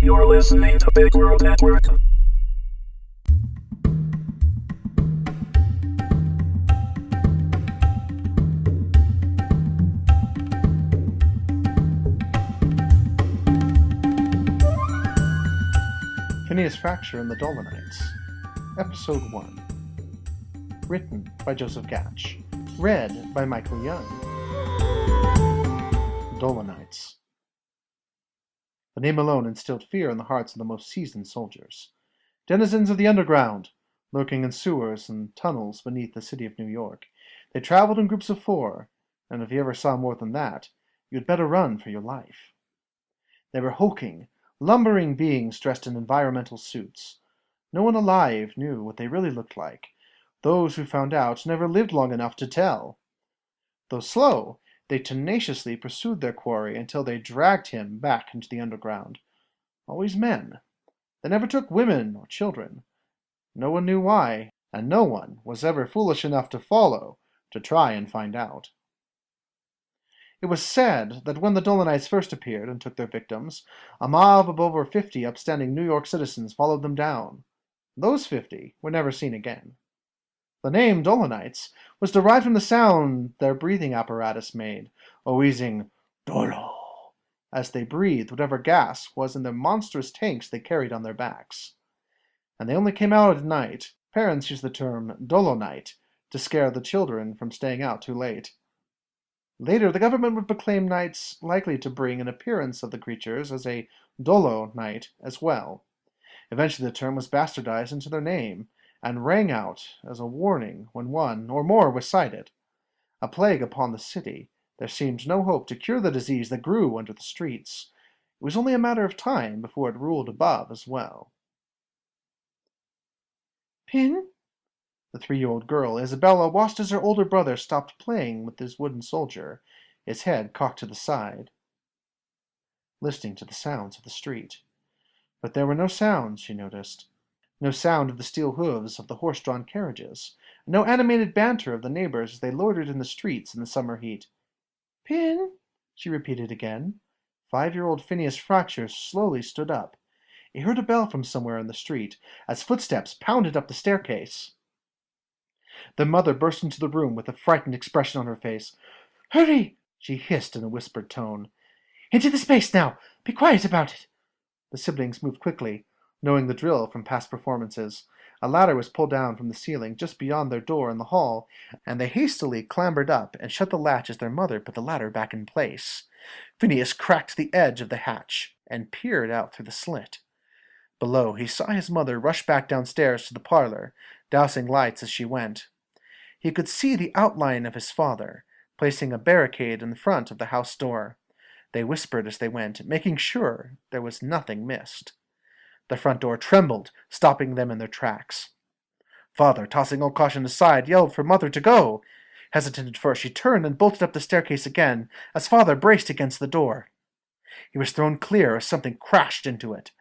You're listening to Big World Network. Phineas Frakture and the Dolomites, Episode 1. Written by Joseph Gatch. Read by Michael Young. Dolomites. The name alone instilled fear in the hearts of the most seasoned soldiers. Denizens of the underground, lurking in sewers and tunnels beneath the city of New York, they traveled in groups of 4, and if you ever saw more than that, you'd better run for your life. They were hulking, lumbering beings dressed in environmental suits. No one alive knew what they really looked like. Those who found out never lived long enough to tell. Though slow, they tenaciously pursued their quarry until they dragged him back into the underground. Always men. They never took women or children. No one knew why, and no one was ever foolish enough to follow to try and find out. It was said that when the Dolomites first appeared and took their victims, a mob of over 50 upstanding New York citizens followed them down. Those 50 were never seen again. The name Dolomites was derived from the sound their breathing apparatus made, a wheezing "dolo" as they breathed whatever gas was in the monstrous tanks they carried on their backs. And they only came out at night. Parents used the term "dolonite" to scare the children from staying out too late. Later, the government would proclaim nights likely to bring an appearance of the creatures as a dolo night as well. Eventually, the term was bastardized into their name, and rang out as a warning when one or more was sighted. A plague upon the city, there seemed no hope to cure the disease that grew under the streets. It was only a matter of time before it ruled above as well. "Pin?" The 3-year-old girl, Isabella, watched as her older brother stopped playing with his wooden soldier, his head cocked to the side, listening to the sounds of the street. But there were no sounds, she noticed. No sound of the steel hooves of the horse-drawn carriages, no animated banter of the neighbors as they loitered in the streets in the summer heat. "Pin?" she repeated again. 5-year-old Phineas Frakture slowly stood up. He heard a bell from somewhere in the street, as footsteps pounded up the staircase. The mother burst into the room with a frightened expression on her face. "Hurry!" she hissed in a whispered tone. "Into the space now! Be quiet about it!" The siblings moved quickly, knowing the drill from past performances. A ladder was pulled down from the ceiling just beyond their door in the hall, and they hastily clambered up and shut the latch as their mother put the ladder back in place. Phineas cracked the edge of the hatch and peered out through the slit. Below, he saw his mother rush back downstairs to the parlor, dousing lights as she went. He could see the outline of his father, placing a barricade in front of the house door. They whispered as they went, making sure there was nothing missed. The front door trembled, stopping them in their tracks. Father, tossing all caution aside, yelled for Mother to go. Hesitant at first, she turned and bolted up the staircase again, as Father braced against the door. He was thrown clear as something crashed into it.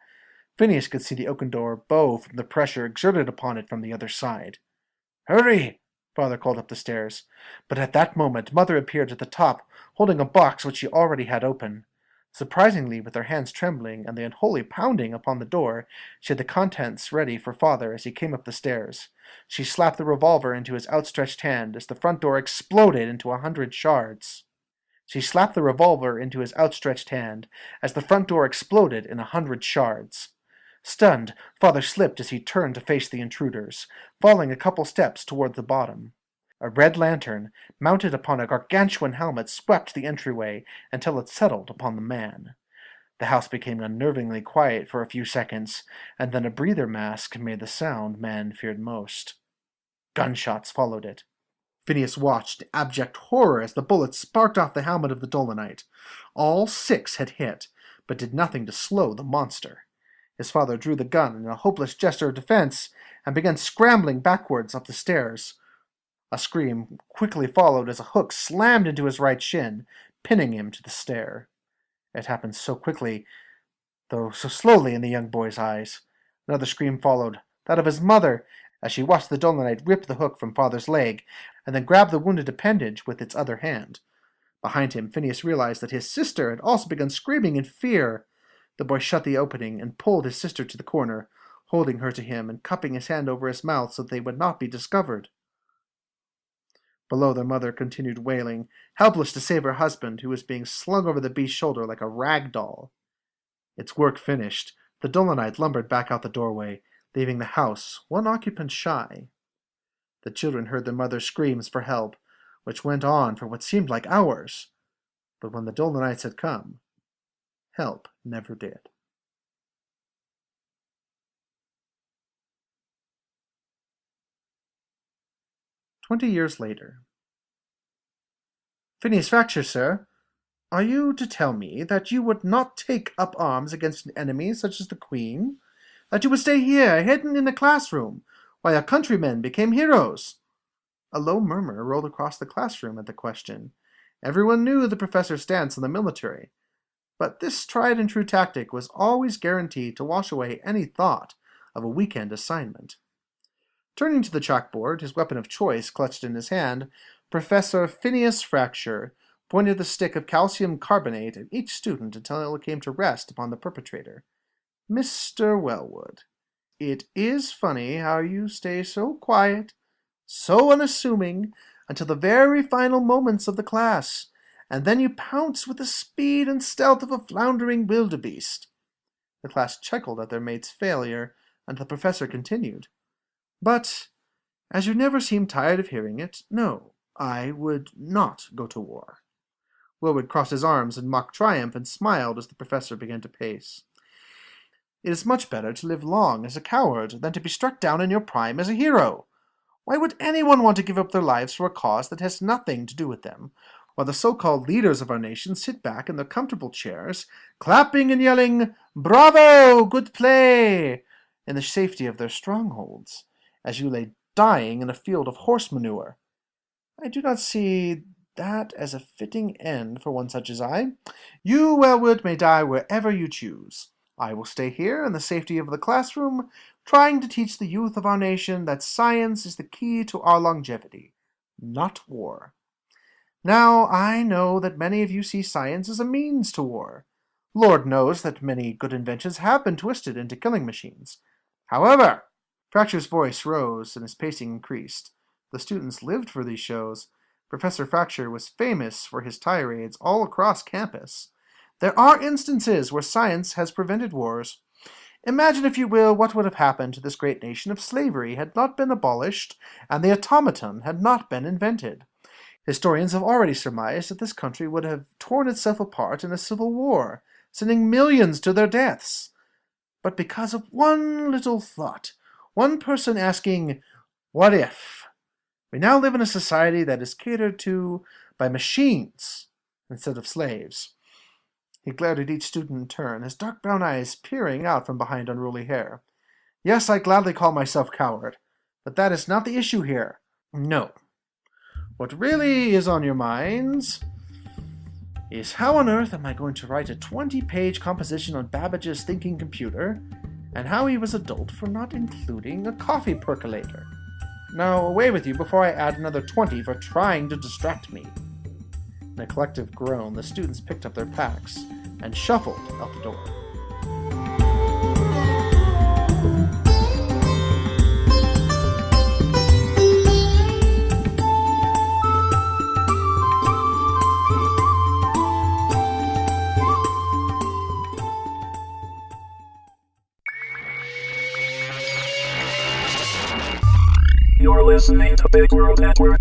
Phineas could see the oaken door bow from the pressure exerted upon it from the other side. "Hurry!" Father called up the stairs. But at that moment, Mother appeared at the top, holding a box which she already had open. Surprisingly, with her hands trembling and the unholy pounding upon the door, she had the contents ready for Father as he came up the stairs. She slapped the revolver into his outstretched hand as the front door exploded into 100 shards. She slapped the revolver into his outstretched hand as the front door exploded in 100 shards. Stunned, Father slipped as he turned to face the intruders, falling a couple steps toward the bottom. A red lantern, mounted upon a gargantuan helmet, swept the entryway until it settled upon the man. The house became unnervingly quiet for a few seconds, and then a breather mask made the sound man feared most. Gunshots followed it. Phineas watched in abject horror as the bullets sparked off the helmet of the Dolomite. All 6 had hit, but did nothing to slow the monster. His father drew the gun in a hopeless gesture of defense and began scrambling backwards up the stairs. A scream quickly followed as a hook slammed into his right shin, pinning him to the stair. It happened so quickly, though so slowly in the young boy's eyes. Another scream followed, that of his mother, as she watched the Dolomite rip the hook from Father's leg and then grab the wounded appendage with its other hand. Behind him, Phineas realized that his sister had also begun screaming in fear. The boy shut the opening and pulled his sister to the corner, holding her to him and cupping his hand over his mouth so that they would not be discovered. Below, their mother continued wailing, helpless to save her husband, who was being slung over the beast's shoulder like a rag doll. Its work finished, the Dolomite lumbered back out the doorway, leaving the house one occupant shy. The children heard their mother's screams for help, which went on for what seemed like hours. But when the Dolomite had come, help never did. "20 years later. Phineas Frakture, sir, are you to tell me that you would not take up arms against an enemy such as the Queen? That you would stay here, hidden in a classroom, while your countrymen became heroes?" A low murmur rolled across the classroom at the question. Everyone knew the professor's stance on the military, but this tried-and-true tactic was always guaranteed to wash away any thought of a weekend assignment. Turning to the chalkboard, his weapon of choice clutched in his hand, Professor Phineas Frakture pointed the stick of calcium carbonate at each student until it came to rest upon the perpetrator. "Mr. Wellwood, it is funny how you stay so quiet, so unassuming, until the very final moments of the class, and then you pounce with the speed and stealth of a floundering wildebeest." The class chuckled at their mate's failure, and the professor continued, "But, as you never seem tired of hearing it, no, I would not go to war." Wellwood crossed his arms in mock triumph and smiled as the professor began to pace. "It is much better to live long as a coward than to be struck down in your prime as a hero. Why would anyone want to give up their lives for a cause that has nothing to do with them, while the so-called leaders of our nation sit back in their comfortable chairs, clapping and yelling, 'Bravo! Good play!' in the safety of their strongholds, as you lay dying in a field of horse manure? I do not see that as a fitting end for one such as I. You, Wellwood, may die wherever you choose. I will stay here in the safety of the classroom, trying to teach the youth of our nation that science is the key to our longevity, not war. Now, I know that many of you see science as a means to war. Lord knows that many good inventions have been twisted into killing machines. However," Frakture's voice rose and his pacing increased. The students lived for these shows. Professor Frakture was famous for his tirades all across campus. "There are instances where science has prevented wars. Imagine, if you will, what would have happened to this great nation if slavery had not been abolished and the automaton had not been invented. Historians have already surmised that this country would have torn itself apart in a civil war, sending millions to their deaths. But because of one little thought, one person asking, 'What if?' we now live in a society that is catered to by machines instead of slaves." He glared at each student in turn, his dark brown eyes peering out from behind unruly hair. "Yes, I gladly call myself coward, but that is not the issue here. No. What really is on your minds is how on earth am I going to write a 20-page composition on Babbage's thinking computer, and how he was a dolt for not including a coffee percolator. Now, away with you before I add another 20 for trying to distract me." In a collective groan, the students picked up their packs and shuffled out the door. You're listening to Big World Network.